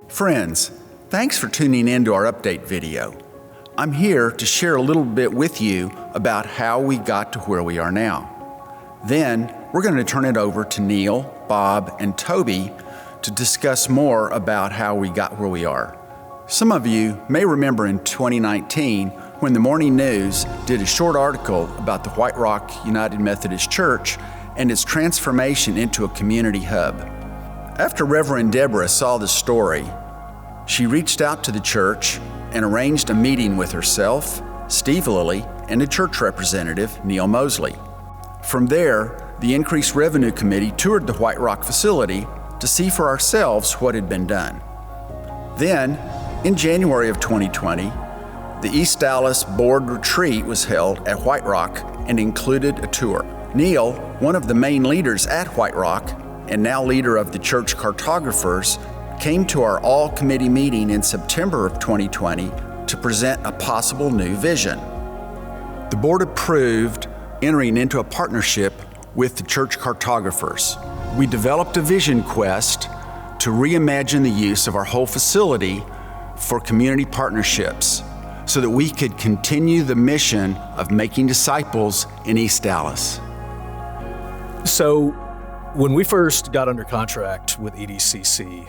Friends, thanks for tuning in to our update video. I'm here to share a little bit with you about how we got to where we are now. Then, we're going to turn it over to Neil, Bob, and Toby to discuss more about how we got where we are. Some of you may remember in 2019 when the Morning News did a short article about the White Rock United Methodist Church and its transformation into a community hub. After Reverend Deborah saw the story, she reached out to the church and arranged a meeting with herself, Steve Lilly, and a church representative, Neil Moseley. From there, the Increased Revenue Committee toured the White Rock facility to see for ourselves what had been done. Then, in January of 2020, the East Dallas Board Retreat was held at White Rock and included a tour. Neil, one of the main leaders at White Rock, and now leader of the church Cartographers, came to our all-committee meeting in September of 2020 to present a possible new vision. The board approved entering into a partnership with the church Cartographers. We developed a vision quest to reimagine the use of our whole facility for community partnerships so that we could continue the mission of making disciples in East Dallas. So, when we first got under contract with EDCC,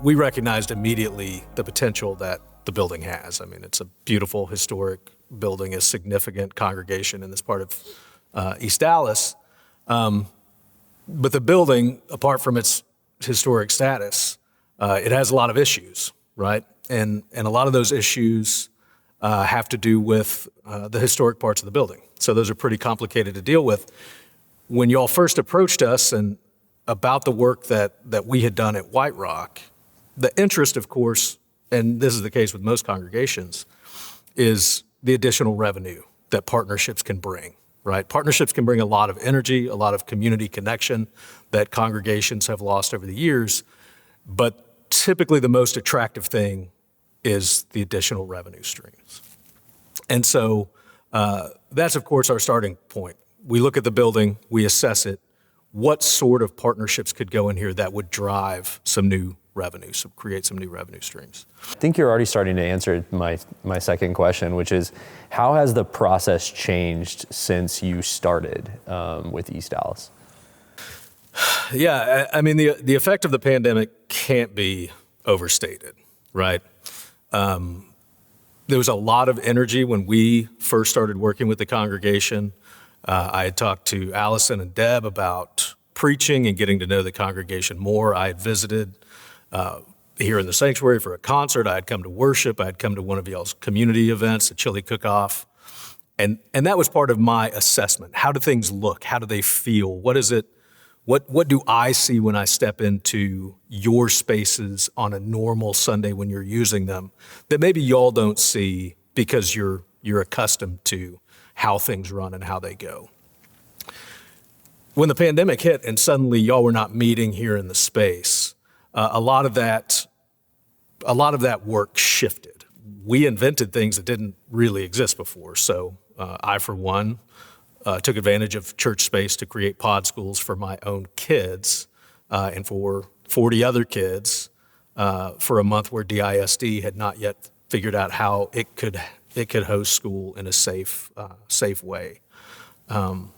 we recognized immediately the potential that the building has. I mean, it's a beautiful, historic building, a significant congregation in this part of East Dallas. But the building, apart from its historic status, it has a lot of issues, right? And a lot of those issues have to do with the historic parts of the building. So those are pretty complicated to deal with. When y'all first approached us and about the work that we had done at White Rock, the interest, of course, and this is the case with most congregations, is the additional revenue that partnerships can bring, right? Partnerships can bring a lot of energy, a lot of community connection that congregations have lost over the years, but typically the most attractive thing is the additional revenue streams. And so that's, of course, our starting point. We look at the building, we assess it. What sort of partnerships could go in here that would drive some new revenue, so create some new revenue streams? I think you're already starting to answer my second question, which is, how has the process changed since you started with East Dallas? Yeah, I mean, the effect of the pandemic can't be overstated, right? There was a lot of energy when we first started working with the congregation. I had talked to Allison and Deb about preaching and getting to know the congregation more. I had visited here in the sanctuary for a concert. I had come to worship. I had come to one of y'all's community events, a chili cook-off. And that was part of my assessment. How do things look? How do they feel? What is it? What do I see when I step into your spaces on a normal Sunday when you're using them that maybe y'all don't see because you're accustomed to how things run and how they go? When the pandemic hit and suddenly y'all were not meeting here in the space, a lot of that work shifted. We invented things that didn't really exist before. So I, for one, took advantage of church space to create pod schools for my own kids and for 40 other kids for a month where DISD had not yet figured out how it could host school in a safe way. And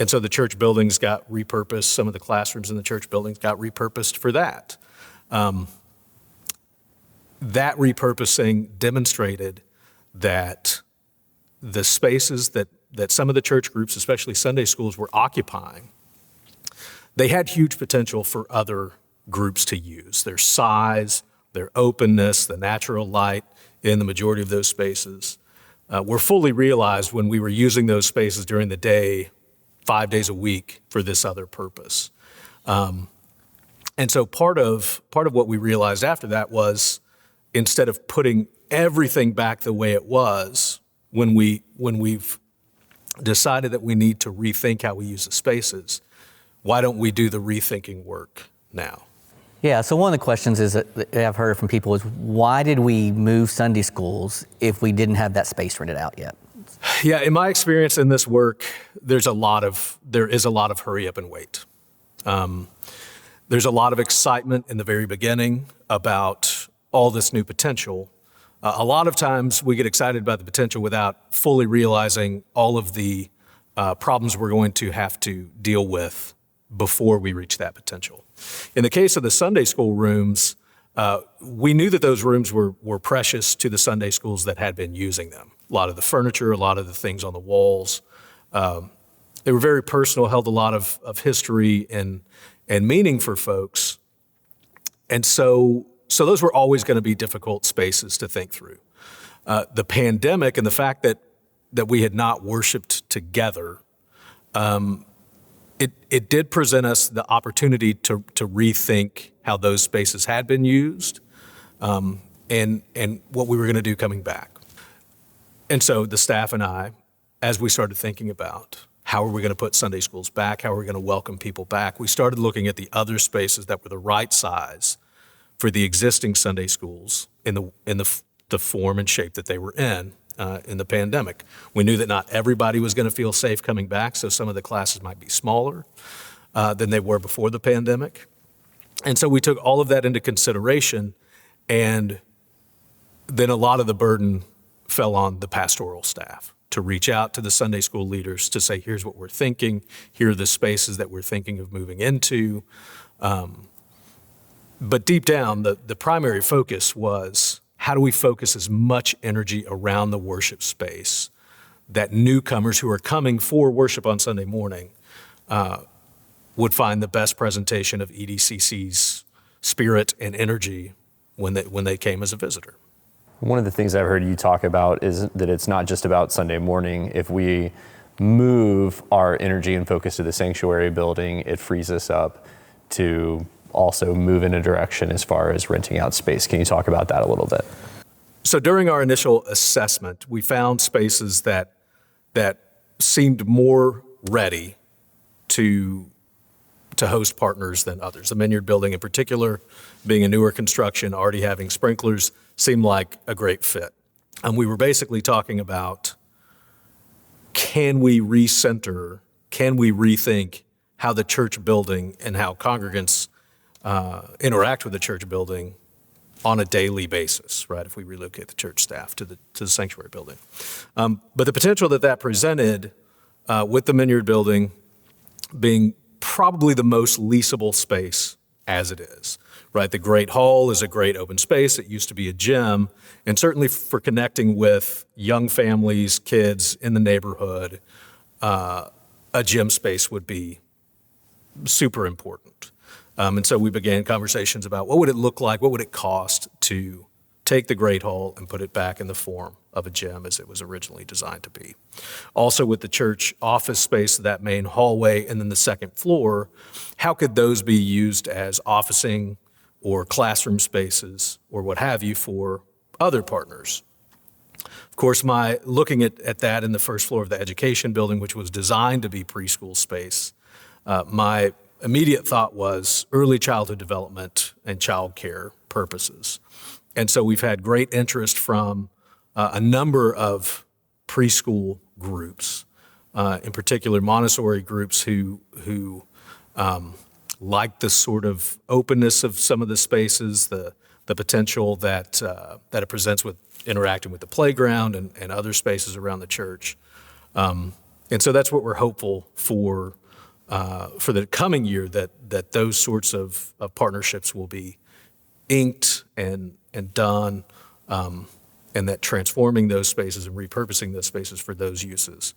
so the church buildings got repurposed. Some of the classrooms in the church buildings got repurposed for that. That repurposing demonstrated that the spaces that some of the church groups, especially Sunday schools, were occupying, they had huge potential for other groups to use. Their size, their openness, the natural light in the majority of those spaces were fully realized when we were using those spaces during the day, 5 days a week for this other purpose. And so part of what we realized after that was, instead of putting everything back the way it was, when we've decided that we need to rethink how we use the spaces, why don't we do the rethinking work now? Yeah, so one of the questions is that I've heard from people is, why did we move Sunday schools if we didn't have that space rented out yet? Yeah, in my experience in this work, there is a lot of hurry up and wait. There's a lot of excitement in the very beginning about all this new potential. A lot of times we get excited about the potential without fully realizing all of the problems we're going to have to deal with before we reach that potential. In the case of the Sunday school rooms, we knew that those rooms were precious to the Sunday schools that had been using them. A lot of the furniture, a lot of the things on the walls. They were very personal, held a lot of history and meaning for folks. And so those were always going to be difficult spaces to think through. The pandemic and the fact that we had not worshiped together, it did present us the opportunity to rethink how those spaces had been used, and what we were going to do coming back. And so the staff and I, as we started thinking about how are we going to put Sunday schools back, how are we going to welcome people back, we started looking at the other spaces that were the right size for the existing Sunday schools in the form and shape that they were in the pandemic. We knew that not everybody was going to feel safe coming back, so some of the classes might be smaller than they were before the pandemic. And so we took all of that into consideration, and then a lot of the burden fell on the pastoral staff to reach out to the Sunday school leaders to say, here's what we're thinking, here are the spaces that we're thinking of moving into. But deep down, the primary focus was, how do we focus as much energy around the worship space that newcomers who are coming for worship on Sunday morning would find the best presentation of EDCC's spirit and energy when they came as a visitor. One of the things I've heard you talk about is that it's not just about Sunday morning. If we move our energy and focus to the sanctuary building, it frees us up to also move in a direction as far as renting out space. Can you talk about that a little bit? So during our initial assessment, we found spaces that seemed more ready to host partners than others. The Vineyard building in particular, being a newer construction, already having sprinklers, seemed like a great fit. And we were basically talking about, can we recenter, can we rethink how the church building and how congregants interact with the church building on a daily basis, right? If we relocate the church staff to the sanctuary building. But the potential that presented with the Vineyard building being probably the most leasable space as it is, right? The Great Hall is a great open space. It used to be a gym, and certainly for connecting with young families, kids in the neighborhood, a gym space would be super important. And so we began conversations about what would it look like, what would it cost to take the Great Hall and put it back in the form of a gym as it was originally designed to be. Also with the church office space, that main hallway, and then the second floor, how could those be used as officing or classroom spaces or what have you for other partners? Of course, my looking at that in the first floor of the education building, which was designed to be preschool space, my immediate thought was early childhood development and child care purposes. And so we've had great interest from a number of preschool groups, in particular Montessori groups who like the sort of openness of some of the spaces, the potential that it presents with interacting with the playground and other spaces around the church. And so that's what we're hopeful for the coming year, that those sorts of partnerships will be inked and done, and that transforming those spaces and repurposing those spaces for those uses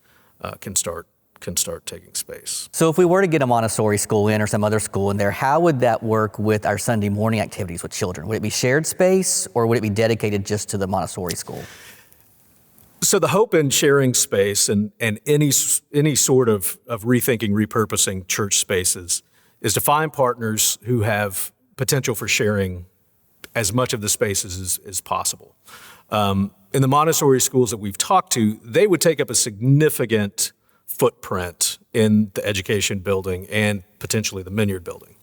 can start taking space. So if we were to get a Montessori school in or some other school in there, how would that work with our Sunday morning activities with children? Would it be shared space, or would it be dedicated just to the Montessori school? So the hope in sharing space and any sort of rethinking, repurposing church spaces is to find partners who have potential for sharing as much of the spaces as possible. In the Montessori schools that we've talked to, they would take up a significant footprint in the education building and potentially the Vineyard building.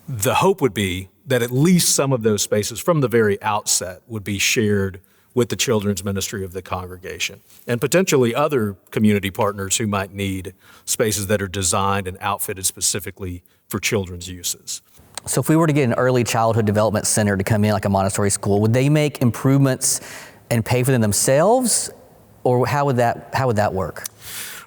The hope would be that at least some of those spaces from the very outset would be shared with the children's ministry of the congregation, and potentially other community partners who might need spaces that are designed and outfitted specifically for children's uses. So if we were to get an early childhood development center to come in like a Montessori school, would they make improvements and pay for them themselves? Or how would that work?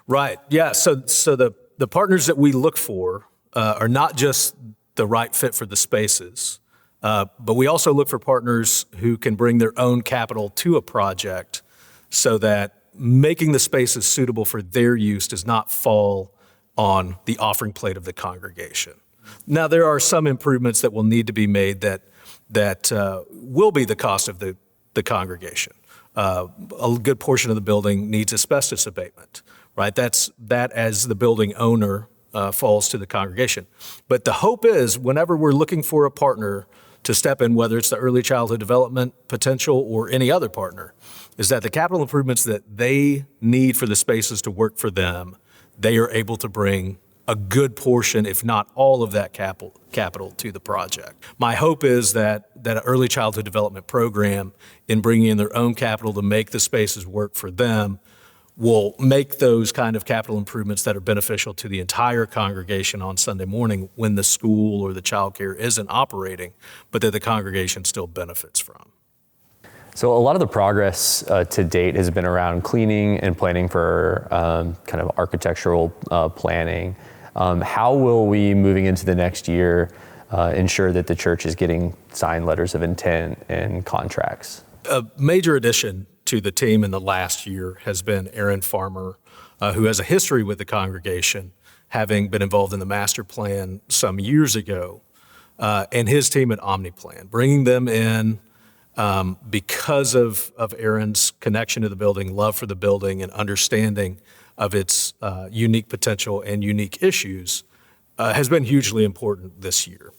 Right, yeah, so the partners that we look for are not just the right fit for the spaces, but we also look for partners who can bring their own capital to a project so that making the spaces suitable for their use does not fall on the offering plate of the congregation. Now, there are some improvements that will need to be made that will be the cost of the congregation. A good portion of the building needs asbestos abatement, right? That as the building owner falls to the congregation. But the hope is whenever we're looking for a partner to step in, whether it's the early childhood development potential or any other partner, is that the capital improvements that they need for the spaces to work for them, they are able to bring a good portion, if not all of that capital to the project. My hope is that an early childhood development program, in bringing in their own capital to make the spaces work for them, will make those kind of capital improvements that are beneficial to the entire congregation on Sunday morning when the school or the childcare isn't operating, but that the congregation still benefits from. So a lot of the progress to date has been around cleaning and planning for kind of architectural planning. How will we, moving into the next year, ensure that the church is getting signed letters of intent and contracts? A major addition to the team in the last year has been Aaron Farmer, who has a history with the congregation, having been involved in the master plan some years ago, and his team at OmniPlan, bringing them in because of Aaron's connection to the building, love for the building, and understanding of its unique potential and unique issues has been hugely important this year.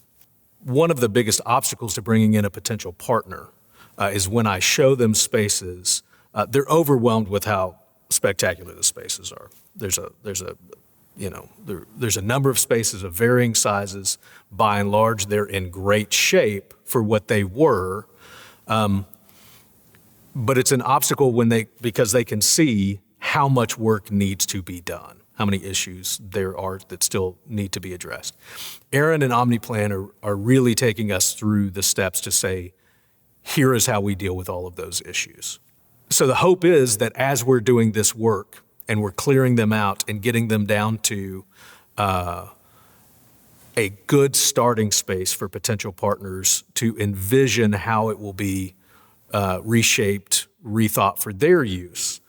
One of the biggest obstacles to bringing in a potential partner is when I show them spaces, they're overwhelmed with how spectacular the spaces are. There's a number of spaces of varying sizes. By and large, they're in great shape for what they were. But it's an obstacle because they can see how much work needs to be done, how many issues there are that still need to be addressed. Aaron and OmniPlan are really taking us through the steps to say, here is how we deal with all of those issues. So the hope is that as we're doing this work and we're clearing them out and getting them down to a good starting space for potential partners to envision how it will be reshaped, rethought for their use,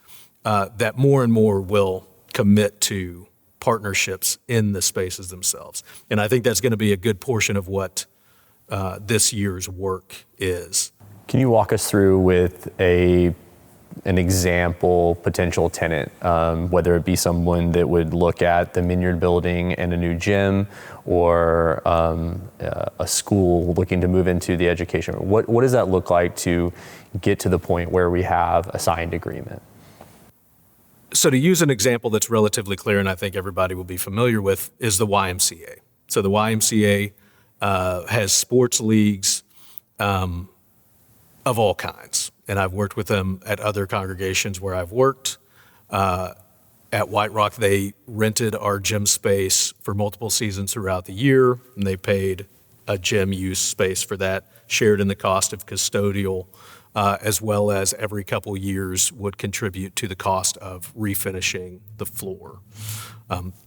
that more and more will commit to partnerships in the spaces themselves. And I think that's going to be a good portion of what this year's work is. Can you walk us through with an example potential tenant, whether it be someone that would look at the Minyard building and a new gym, or a school looking to move into the education? What does that look like to get to the point where we have a signed agreement? So to use an example that's relatively clear and I think everybody will be familiar with is the YMCA. So the YMCA has sports leagues of all kinds. And I've worked with them at other congregations where I've worked. At White Rock, they rented our gym space for multiple seasons throughout the year, and they paid a gym use space for that, shared in the cost of custodial, as well as every couple years would contribute to the cost of refinishing the floor.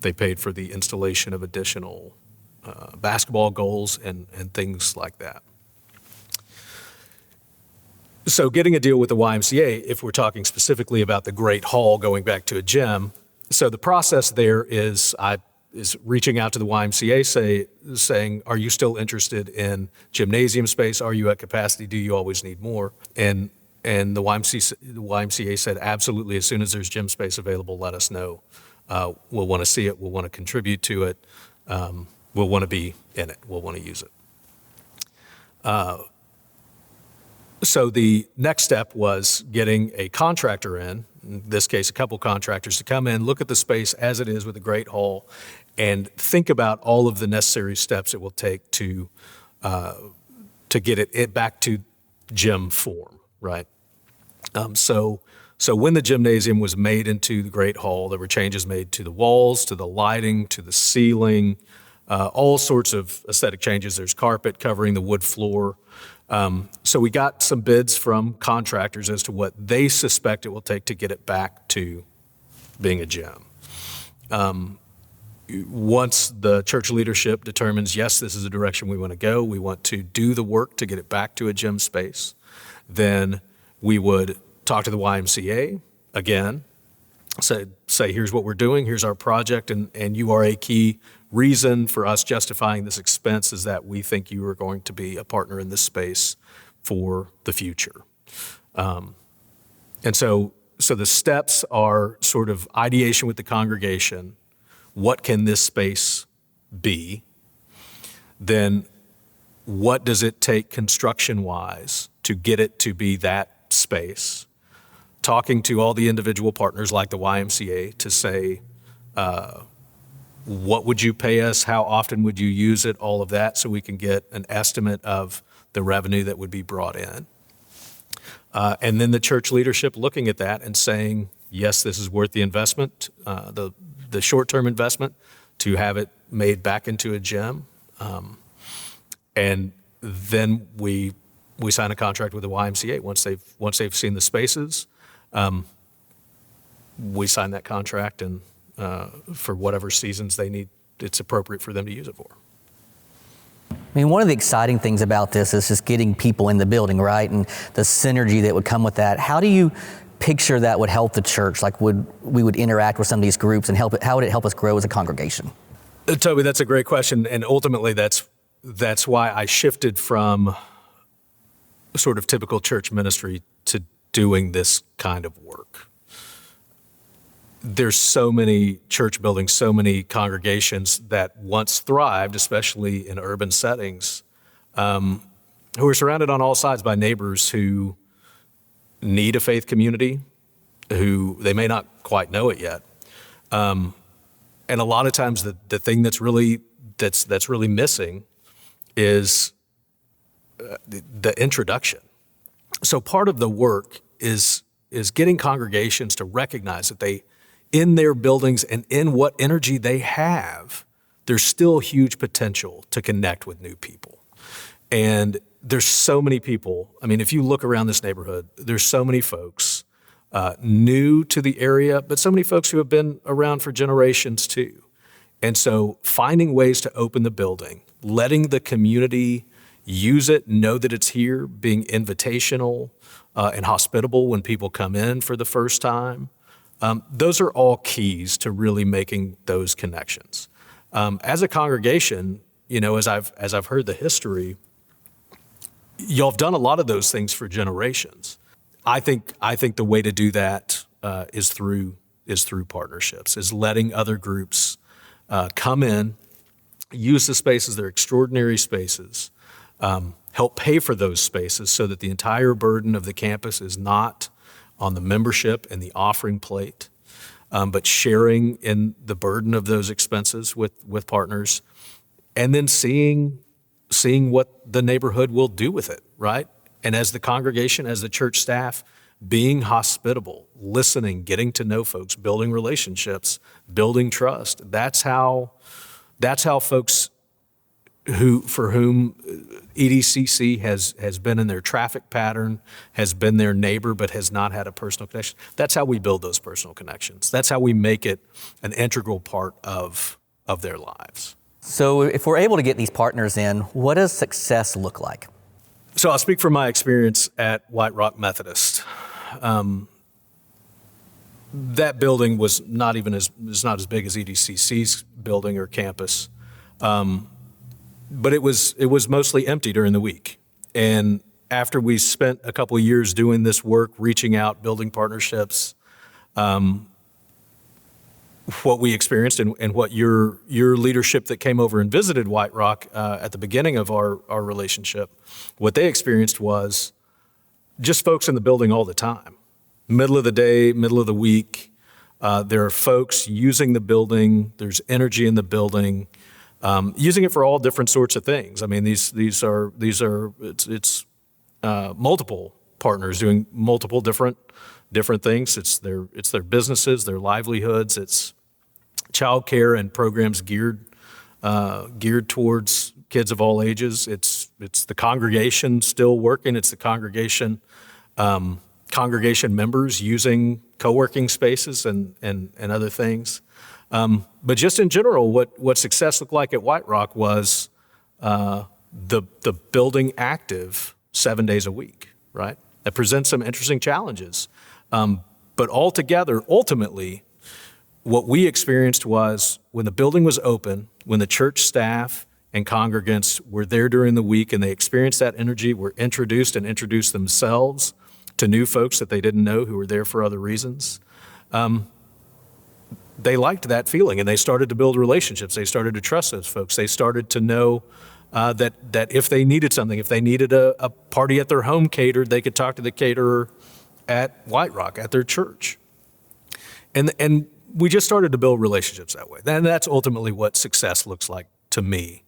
They paid for the installation of additional basketball goals and things like that. So getting a deal with the YMCA, if we're talking specifically about the Great Hall going back to a gym, so the process there is reaching out to the YMCA saying, are you still interested in gymnasium space? Are you at capacity? Do you always need more? And the YMCA said, absolutely, as soon as there's gym space available, let us know. We'll want to see it. We'll want to contribute to it. We'll want to be in it. We'll want to use it. So the next step was getting a contractor in this case, a couple contractors, to come in, look at the space as it is with the Great Hall, and think about all of the necessary steps it will take to get it back to gym form, right? So when the gymnasium was made into the Great Hall, there were changes made to the walls, to the lighting, to the ceiling, all sorts of aesthetic changes. There's carpet covering the wood floor. So we got some bids from contractors as to what they suspect it will take to get it back to being a gym. Once the church leadership determines, yes, this is the direction we want to go, we want to do the work to get it back to a gym space, then we would talk to the YMCA again, say here's what we're doing, here's our project, and you are a key reason for us justifying this expense is that we think you are going to be a partner in this space for the future. And so the steps are sort of ideation with the congregation. What can this space be? Then what does it take construction-wise to get it to be that space? Talking to all the individual partners like the YMCA to say, what would you pay us? How often would you use it? All of that, so we can get an estimate of the revenue that would be brought in. And then the church leadership looking at that and saying, yes, this is worth the investment, the short-term investment to have it made back into a gym. And then we sign a contract with the YMCA. Once they've seen the spaces, we sign that contract, and for whatever seasons they need, it's appropriate for them to use it for. I mean, one of the exciting things about this is just getting people in the building, right? And the synergy that would come with that. How do you picture that would help the church? Like, we would interact with some of these groups and how would it help us grow as a congregation? Toby, that's a great question. And ultimately, that's why I shifted from sort of typical church ministry to doing this kind of work. There's so many church buildings, so many congregations that once thrived, especially in urban settings, who are surrounded on all sides by neighbors who need a faith community, who they may not quite know it yet. And a lot of times the thing that's really missing is the introduction. So part of the work is getting congregations to recognize that they, in their buildings and in what energy they have, there's still huge potential to connect with new people. And there's so many people. I mean, if you look around this neighborhood, there's so many folks new to the area, but so many folks who have been around for generations too. And so finding ways to open the building, letting the community use it, know that it's here, being invitational and hospitable when people come in for the first time. Those are all keys to really making those connections. As a congregation, you know, as I've heard the history, y'all have done a lot of those things for generations. I think the way to do that is through partnerships, is letting other groups come in, use the spaces. They're extraordinary spaces. Help pay for those spaces so that the entire burden of the campus is not on the membership and the offering plate, but sharing in the burden of those expenses with partners, and then seeing what the neighborhood will do with it, right? And as the congregation, as the church staff, being hospitable, listening, getting to know folks, building relationships, building trust. That's how folks for whom EDCC has been in their traffic pattern, has been their neighbor, but has not had a personal connection. That's how we build those personal connections. That's how we make it an integral part of their lives. So if we're able to get these partners in, what does success look like? So I'll speak from my experience at White Rock Methodist. That building was not as big as EDCC's building or campus. But it was mostly empty during the week. And after we spent a couple of years doing this work, reaching out, building partnerships, what we experienced and what your leadership that came over and visited White Rock at the beginning of our relationship, what they experienced was just folks in the building all the time. Middle of the day, middle of the week, there are folks using the building, there's energy in the building, using it for all different sorts of things. I mean, it's multiple partners doing multiple different different things. It's their businesses, their livelihoods. It's childcare and programs geared towards kids of all ages. It's the congregation still working. It's the congregation members using co-working spaces and other things. But just in general, what success looked like at White Rock was the building active 7 days a week, right? That presents some interesting challenges. But altogether, ultimately, what we experienced was when the building was open, when the church staff and congregants were there during the week and they experienced that energy, were introduced themselves to new folks that they didn't know who were there for other reasons, they liked that feeling and they started to build relationships. They started to trust those folks. They started to know that if they needed something, if they needed a party at their home catered, they could talk to the caterer at White Rock, at their church. And we just started to build relationships that way. And that's ultimately what success looks like to me,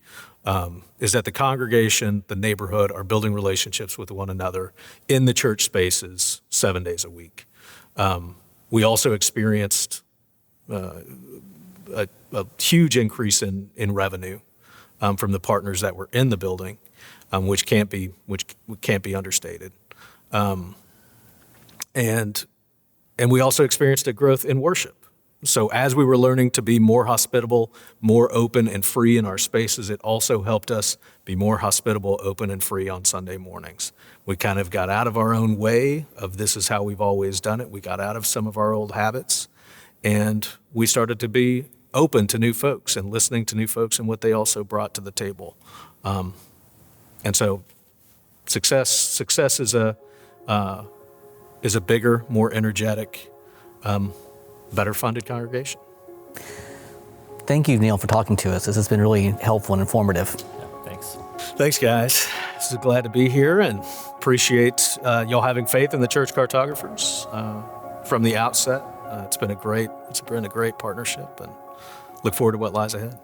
is that the congregation, the neighborhood are building relationships with one another in the church spaces 7 days a week. We also experienced a huge increase in revenue from the partners that were in the building, which can't be understated. And we also experienced a growth in worship. So as we were learning to be more hospitable, more open and free in our spaces, it also helped us be more hospitable, open and free on Sunday mornings. We kind of got out of our own way of this is how we've always done it. We got out of some of our old habits, and we started to be open to new folks and listening to new folks and what they also brought to the table. And so success is a bigger, more energetic, better funded congregation. Thank you, Neil, for talking to us. This has been really helpful and informative. Yeah, thanks. Thanks, guys. So glad to be here and appreciate y'all having faith in the church cartographers from the outset. It's been a great partnership, and look forward to what lies ahead.